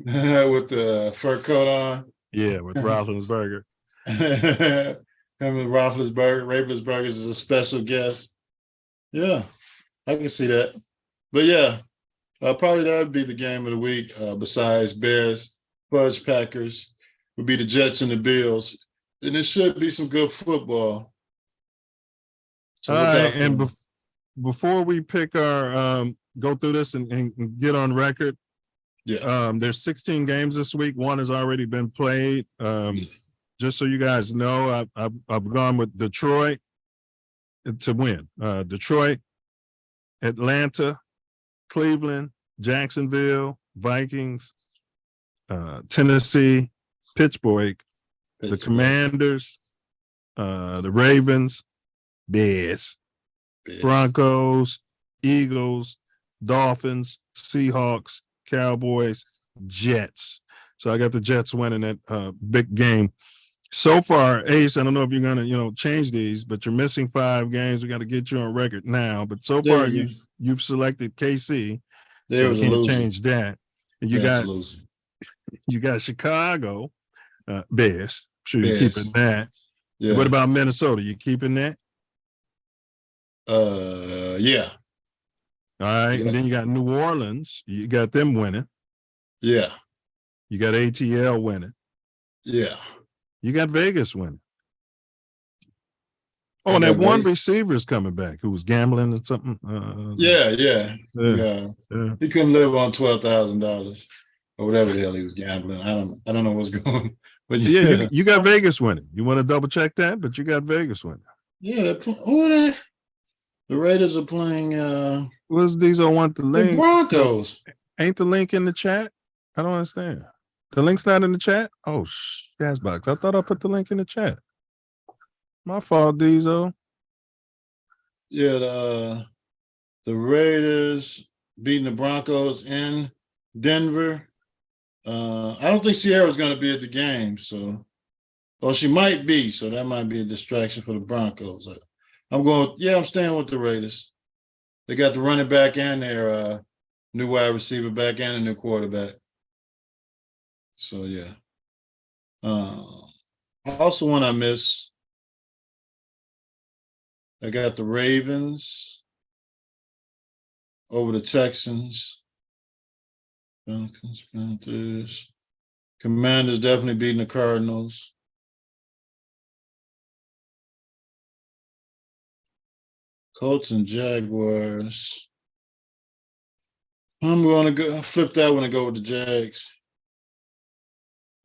With the fur coat on. Yeah, with Roethlisberger. Him and Roethlisberger is a special guest. Yeah, I can see that. But yeah, probably that would be the game of the week. Besides Bears, Fudge Packers, would be the Jets and the Bills. And it should be some good football. So all right, and before we pick our go through this and get on record. Yeah. There's 16 games this week. One has already been played. Just so you guys know, I've gone with Detroit to win. Detroit, Atlanta, Cleveland, Jacksonville, Vikings, Tennessee, Pittsburgh, the Commanders, the Ravens, Bears, Broncos, Eagles, Dolphins, Seahawks, Cowboys, Jets. So I got the Jets winning that big game. So far, Ace, I don't know if you're going to, change these, but you're missing 5 games. We got to get you on record now. But so far, you've selected KC. So you can't change that. And you got Chicago Bears. Sure you're keeping that. Yeah. What about Minnesota? You keeping that? Yeah. All right, and then you got New Orleans. You got them winning. Yeah. You got ATL winning. Yeah. You got Vegas winning. Oh, and that one receiver's coming back who was gambling or something. Yeah. He couldn't live on $12,000 or whatever the hell he was gambling. I don't know what's going on. But yeah, you got Vegas winning. You want to double check that, but you got Vegas winning. Yeah, the Raiders are playing. What's these? I want the link. The Broncos. Ain't the link in the chat? I don't understand. The link's not in the chat? Oh, Gasbox. I thought I put the link in the chat. My fault, Diesel. Yeah, the Raiders beating the Broncos in Denver. I don't think Sierra's going to be at the game, or she might be, so that might be a distraction for the Broncos. I'm staying with the Raiders. They got the running back and their new wide receiver back and a new quarterback. So, yeah. Also, one I miss, I got the Ravens over the Texans. Falcons, Panthers. Commanders definitely beating the Cardinals. Colts and Jaguars. I'm going to go flip that one and go with the Jags.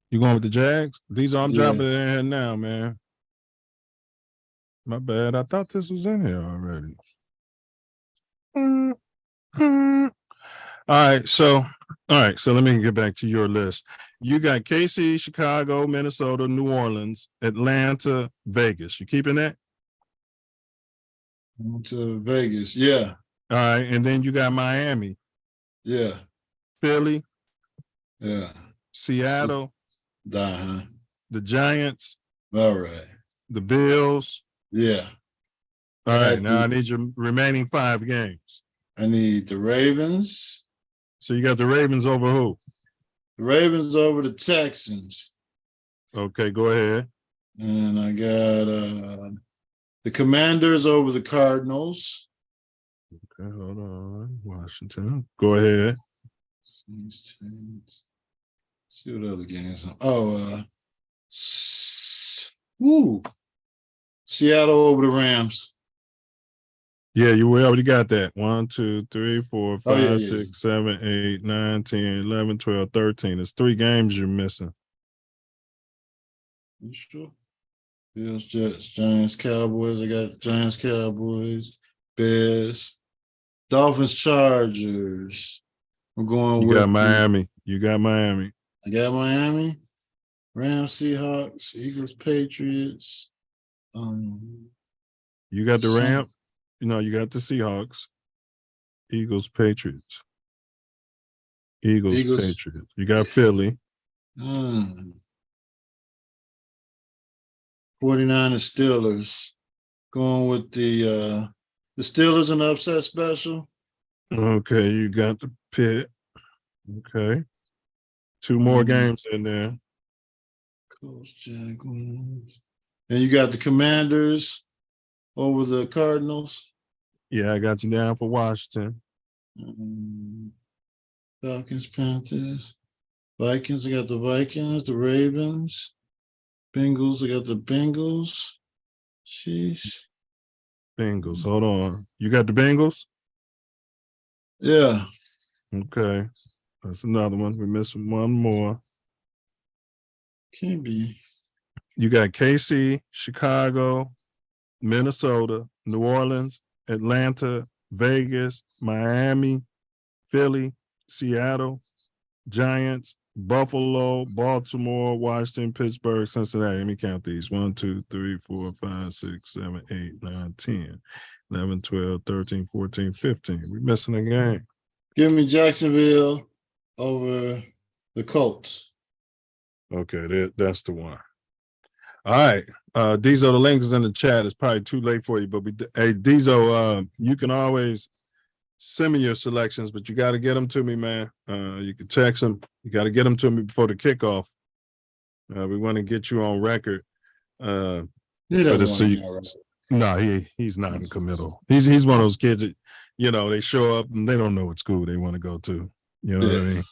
You going with the Jags? I'm dropping it in here now, man. My bad. I thought this was in here already. All right, so let me get back to your list. You got KC, Chicago, Minnesota, New Orleans, Atlanta, Vegas. You keeping that? To Vegas, yeah. All right, and then you got Miami. Yeah. Philly. Yeah. Seattle. The Giants. All right. The Bills. Yeah. All right, now I need your remaining 5 games. I need the Ravens. So you got the Ravens over who? The Ravens over the Texans. Okay, go ahead. And I got The Commanders over the Cardinals. Okay, hold on. Washington. Go ahead. See what other games. Oh, Seattle over the Rams. Yeah, we already got that. 1, 2, 3, 4, 5, Oh, yeah. 6, 7, 8, 9, 10, 11, 12, 13. It's 3 games you're missing. You sure? Bills, Jets, Giants, Cowboys. I got Giants, Cowboys, Bears, Dolphins, Chargers. I'm going You with got Miami. You got Miami. I got Miami, Rams, Seahawks, Eagles, Patriots. You got the Rams. You got the Seahawks. Eagles, Patriots. Eagles, Patriots. You got Philly. 49ers, Steelers. Going with the Steelers in the upset special. Okay, you got the Pitt. Okay. 2 more games in there. Colts, Jaguars. And you got the Commanders over the Cardinals. Yeah, I got you down for Washington. Falcons, Panthers, Vikings. I got the Vikings, the Ravens, Bengals. I got the Bengals. Sheesh. Bengals. Hold on. You got the Bengals? Yeah. Okay. That's another one. We're missing one more. Can't be. You got KC, Chicago, Minnesota, New Orleans, Atlanta, Vegas, Miami, Philly, Seattle, Giants, Buffalo, Baltimore, Washington, Pittsburgh, Cincinnati. Let me count these. 1, 2, 3, 4, 5, 6, 7, 8, 9, 10, 11, 12, 13, 14, 15. We're missing a game. Give me Jacksonville over the Colts. Okay, that's the one. All right. Diesel, the link is in the chat. It's probably too late for you, but hey, Diesel, you can always send me your selections, but you got to get them to me, man. You can text them. You got to get them to me before the kickoff. We want to get you on record. For the season. No, he's not in committal. He's one of those kids that, they show up and they don't know what school they want to go to. You know what I mean?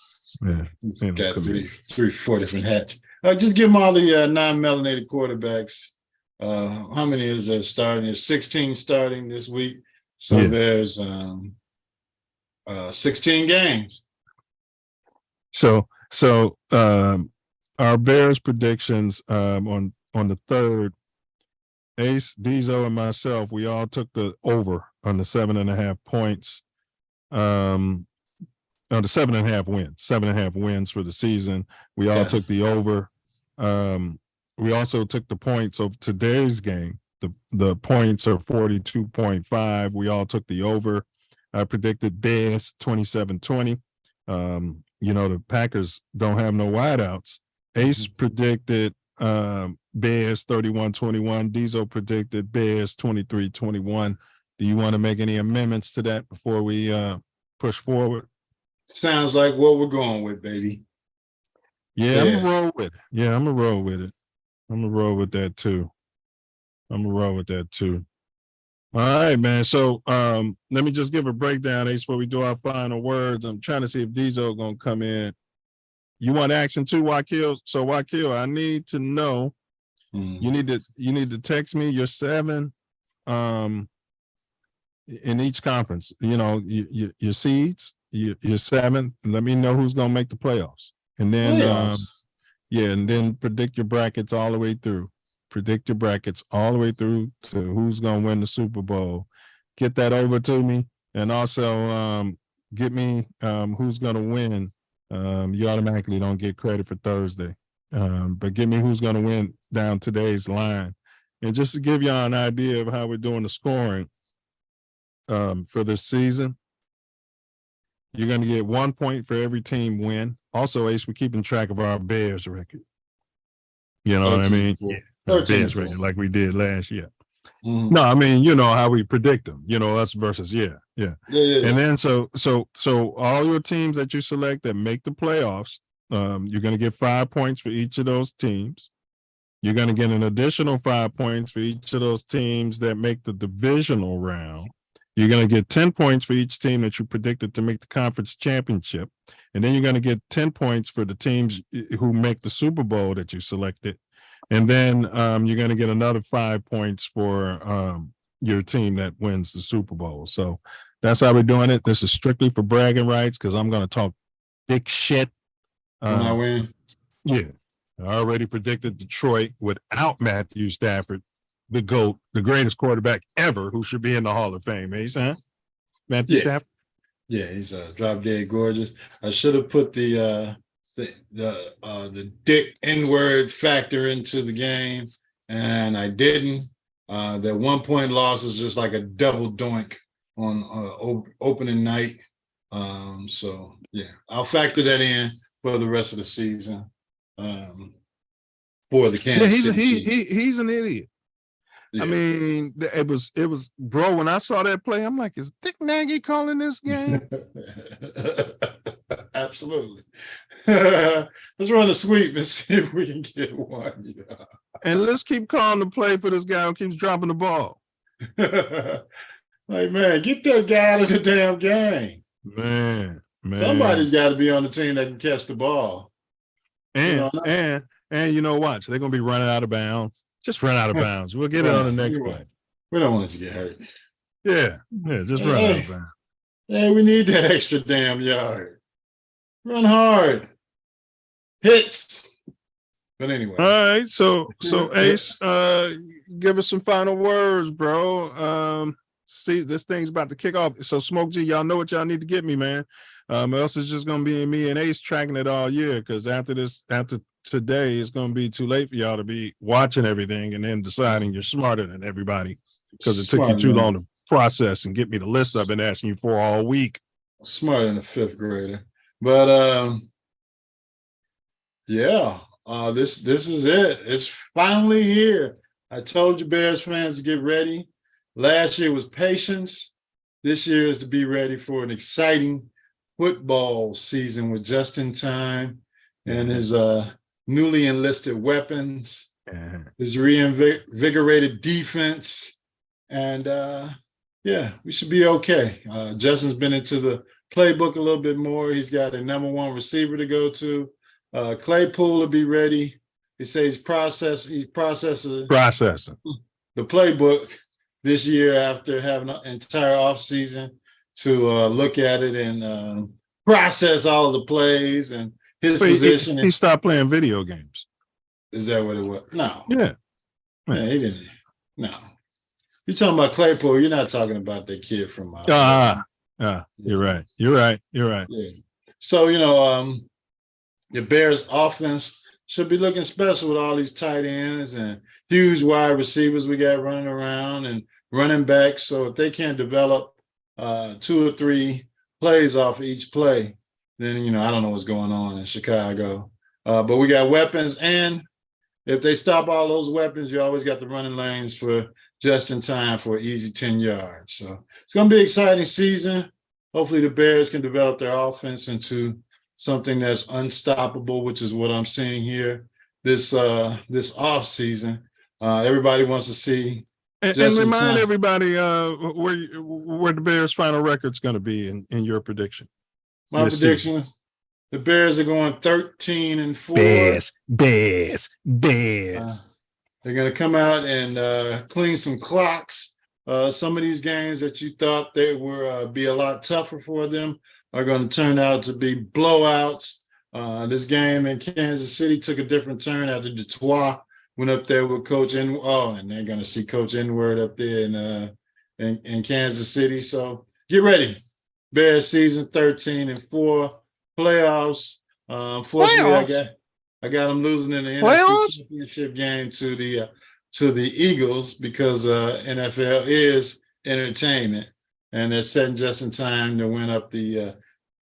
Yeah. Got three, 4 different hats. Just give them all the non-melanated quarterbacks. How many is there starting? There's 16 starting this week. So there's 16 games. So our Bears predictions on the 3rd, Ace, Dizo, and myself, we all took the over on the 7.5 points. On the 7.5 wins for the season. We all took the over. We also took the points of today's game. The points are 42.5. We all took the over. I predicted Bears 27-20. The Packers don't have no wideouts. Ace predicted Bears 31-21. Diesel predicted Bears 23-21. Do you want to make any amendments to that before we push forward? Sounds like what we're going with, baby. Yeah, I'm gonna roll with it. Yeah, I'm gonna roll with it. I'm gonna roll with that too. All right, man. So let me just give a breakdown, Ace, before we do our final words. I'm trying to see if Diesel gonna come in. You want action too, Wakil? So Wakil, I need to know. You need to text me your 7 in each conference. Your seeds. You're 7. Let me know who's gonna make the playoffs, and then and then predict your brackets all the way through. Predict your brackets all the way through to who's gonna win the Super Bowl. Get that over to me, and also get me who's gonna win. You automatically don't get credit for Thursday, but give me who's gonna win down today's line, and just to give y'all an idea of how we're doing the scoring for this season. You're going to get 1 point for every team win. Also, Ace, we're keeping track of our Bears record. You know what I mean? Bears record like we did last year. No, I mean, how we predict them, us versus, yeah. And then so all your teams that you select that make the playoffs, you're going to get 5 points for each of those teams. You're going to get an additional 5 points for each of those teams that make the divisional round. You're going to get 10 points for each team that you predicted to make the conference championship. And then you're going to get 10 points for the teams who make the Super Bowl that you selected. And then you're going to get another 5 points for your team that wins the Super Bowl. So that's how we're doing it. This is strictly for bragging rights because I'm going to talk big shit. When I win? Yeah. I already predicted Detroit without Matthew Stafford, the GOAT, the greatest quarterback ever, who should be in the Hall of Fame. Eh, son? Matthew Stafford? Yeah, he's drop dead gorgeous. I should have put the dick N-word factor into the game, and I didn't. That 1 point loss is just like a double doink on opening night. So yeah, I'll factor that in for the rest of the season. For the Kansas City Chiefs. He's an idiot. Yeah. I mean, it was bro. When I saw that play, I'm like, is Dick Nagy calling this game? Absolutely. Let's run a sweep and see if we can get one. Yeah. And let's keep calling the play for this guy who keeps dropping the ball. Like, man, get that guy out of the damn game. Man. Somebody's got to be on the team that can catch the ball. And you know, watch, they're gonna be running out of bounds. Just run out of bounds. We'll get it on the next play. We don't want it to get hurt. Yeah, just run out of bounds. Hey, we need that extra damn yard. Run hard. Hits. But anyway. All right, so Ace, give us some final words, bro. See, this thing's about to kick off. So Smoke G, y'all know what y'all need to get me, man. Or else it's just gonna be me and Ace tracking it all year. Because after today, it's gonna be too late for y'all to be watching everything and then deciding you're smarter than everybody because it took you too long to process and get me the list I've been asking you for all week. Smarter than a fifth grader, but this is it. It's finally here. I told you, Bears fans, to get ready. Last year was patience. This year is to be ready for an exciting football season with just in time and his newly enlisted weapons, his reinvigorated defense, and we should be okay. Justin's been into the playbook a little bit more. He's got a number one receiver to go to. Claypool will be ready. He says he's processing the playbook this year after having an entire offseason to look at it and process all of the plays and his position. He stopped playing video games. Is that what it was? No. Yeah. Man, he didn't. No. You're talking about Claypool. You're not talking about that kid from You're right. Yeah. So, the Bears offense should be looking special with all these tight ends and huge wide receivers we got running around and running backs. So if they can't develop 2 or 3 plays off of each play, then, I don't know what's going on in Chicago. But we got weapons, and if they stop all those weapons, you always got the running lanes for just in time for an easy 10 yards. So it's going to be an exciting season. Hopefully the Bears can develop their offense into something that's unstoppable, which is what I'm seeing here this off season. Everybody wants to see. And remind everybody where the Bears' final record's going to be in your prediction. My prediction: the Bears are going 13-4. Bears. They're going to come out and clean some clocks. Some of these games that you thought they were be a lot tougher for them are going to turn out to be blowouts. This game in Kansas City took a different turn after Detroit went up there with Coach and they're going to see Coach N-word up there in Kansas City. So get ready. Bears season 13-4 playoffs. Unfortunately, I got them losing in the NFC Championship game to the Eagles because NFL is entertainment, and they're setting just in time to win up the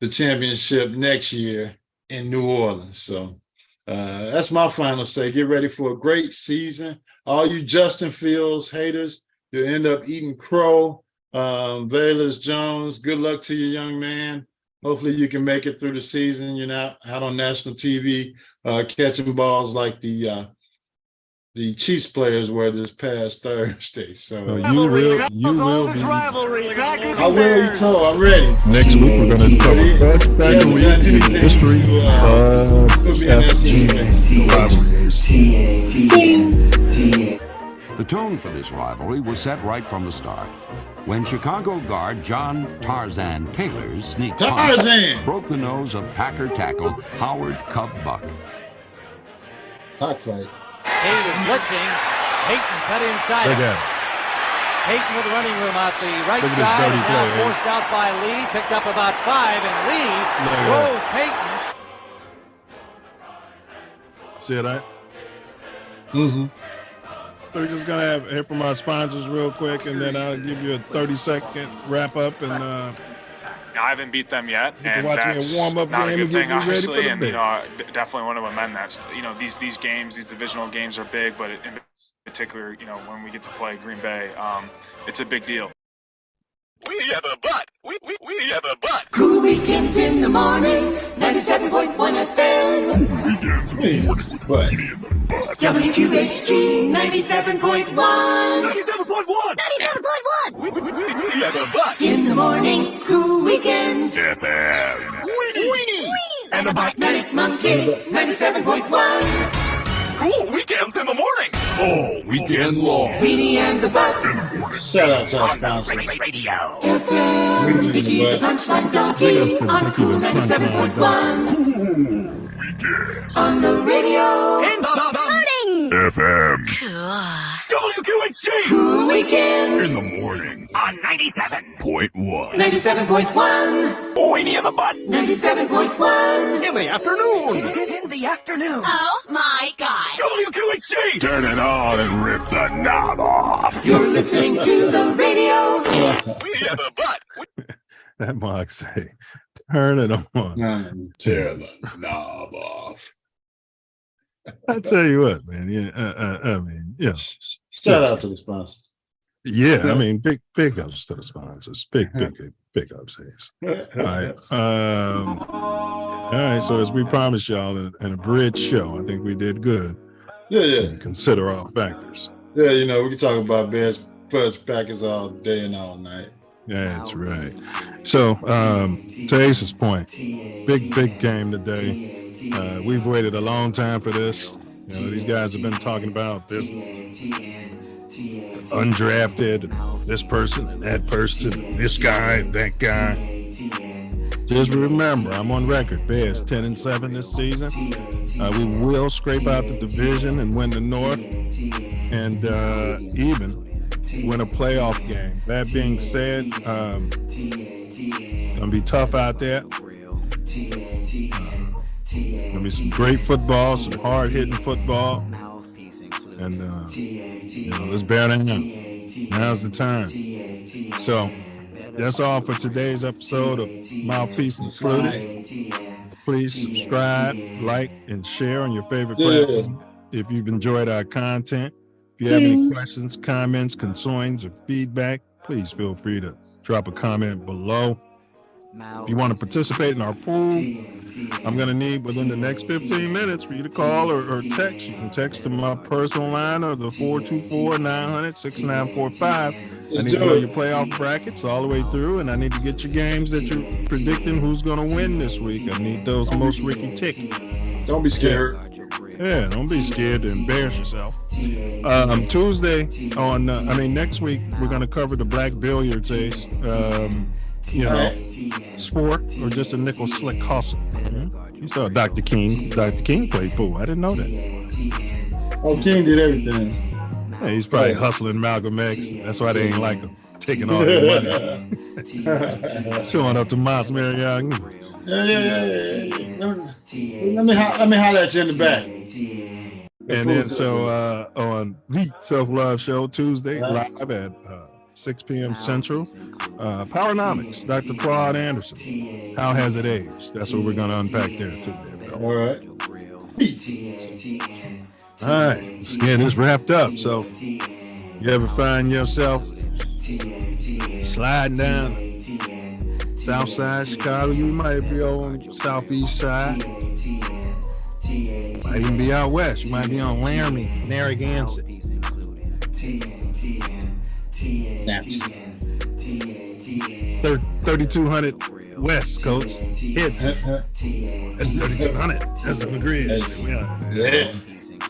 championship next year in New Orleans. So that's my final say. Get ready for a great season. All you Justin Fields haters, you'll end up eating crow. Valus Jones, good luck to you, young man. Hopefully you can make it through the season. You're not out on national TV catching balls like the the Chiefs players were this past Thursday. So you will be. I will, so I'm ready. Next week we're going to cover first back week in the history of The tone for this rivalry was set right from the start, when Chicago guard John Tarzan Taylor's sneak punch broke the nose of Packer tackle Howard Cub Buck. Hot fight. He was blitzing. Peyton cut inside. Look at him. Peyton with running room out the right Look at this side. dirty And play, now forced out by Lee. Picked up about 5, and Lee drove Peyton. See that? Mm-hmm. So we're just gonna hear from our sponsors real quick, and then I'll give you a 30-second wrap up. And I haven't beat them yet, you can and watch me a that's warm-up not a game good and get thing, you ready for obviously. the And big. I definitely want to amend that. So, these games, these divisional games are big, but in particular, when we get to play Green Bay, it's a big deal. We have a butt. We have a butt. Cool weekends in the morning, 97.1 FM. Weekends in the morning with Weenie in the butt. WQHG 97.1. 97.1. 97.1. We have a butt. In the morning, cool weekends. FM. Weenie. And a butt. Manic Monkey 97.1. Cool weekends in the morning. All weekend long. Weenie and the Butt. Shout out to our sponsors. Radio. FM. Dickie the Punchline Donkey on Cool 97.1. On the radio. In the morning. FM. Cool. WQHG. Cool weekends. In the morning. On 97.1. 97.1. Weenie in the butt. 97.1. In the afternoon. In the afternoon. Oh my God. WQHG. Turn it on and rip the knob off. You're listening to the radio. We have a butt. That Mark say, turn it on. Tear the knob off. I tell you what, man. Yeah, I mean, yeah. Shout out to the sponsors. Yeah, I mean, big ups to the sponsors. Big ups. All right. All right. So as we promised y'all in a bridge show, I think we did good. Yeah. Consider all factors. Yeah, we can talk about Bears fudge packets all day and all night. That's right. So to Ace's point, big game today. We've waited a long time for this. These guys have been talking about this undrafted, this person and that person, this guy and that guy. Just remember, I'm on record. Bears 10-7 this season. We will scrape out the division and win the North, and even win a playoff game. That being said, gonna be tough out there. Gonna be some great football, some hard-hitting football, and let's bear down. Now's the time. So that's all for today's episode of Mouthpiece Included. Please subscribe, like, and share on your favorite platform if you've enjoyed our content. If you have any questions, comments, concerns, or feedback, please feel free to drop a comment below. If you want to participate in our pool, I'm going to need within the next 15 minutes for you to call or text. You can text to my personal line or the 424-900-6945. I need to know your playoff brackets all the way through, and I need to get your games that you're predicting who's going to win this week. I need those most Ricky ticky. Don't be scared. Yeah, don't be scared to embarrass yourself. Tuesday next week, we're going to cover the black billiards ace. Sport or just a nickel slick hustle. You saw Dr. King. Dr. King played pool. I didn't know that. Oh, King did everything. Yeah, he's probably hustling Malcolm X. That's why they ain't like him. Taking all their money. Showing up to Moss Marion. Yeah. Let me holler at you in the back. And then on the Self Love Show Tuesday, live at 6 p.m. Central. Powernomics, Dr. Claude Anderson. How has it aged? That's what we're going to unpack there too. All right. All right. Let's get this wrapped up. So, you ever find yourself sliding down South Side Chicago? You might be on Southeast Side. Might even be out west. You might be on Laramie, Narragansett. 3,200 west, coach. Hits. That's 3,200. That's on the grid. Yeah.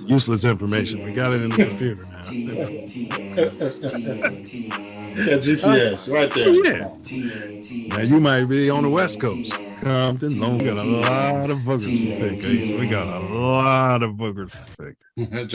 Useless information. We got it in the computer now. That GPS right there. Yeah. Now you might be on the West Coast. Compton, we got a lot of boogers to pick. We got a lot of boogers to pick.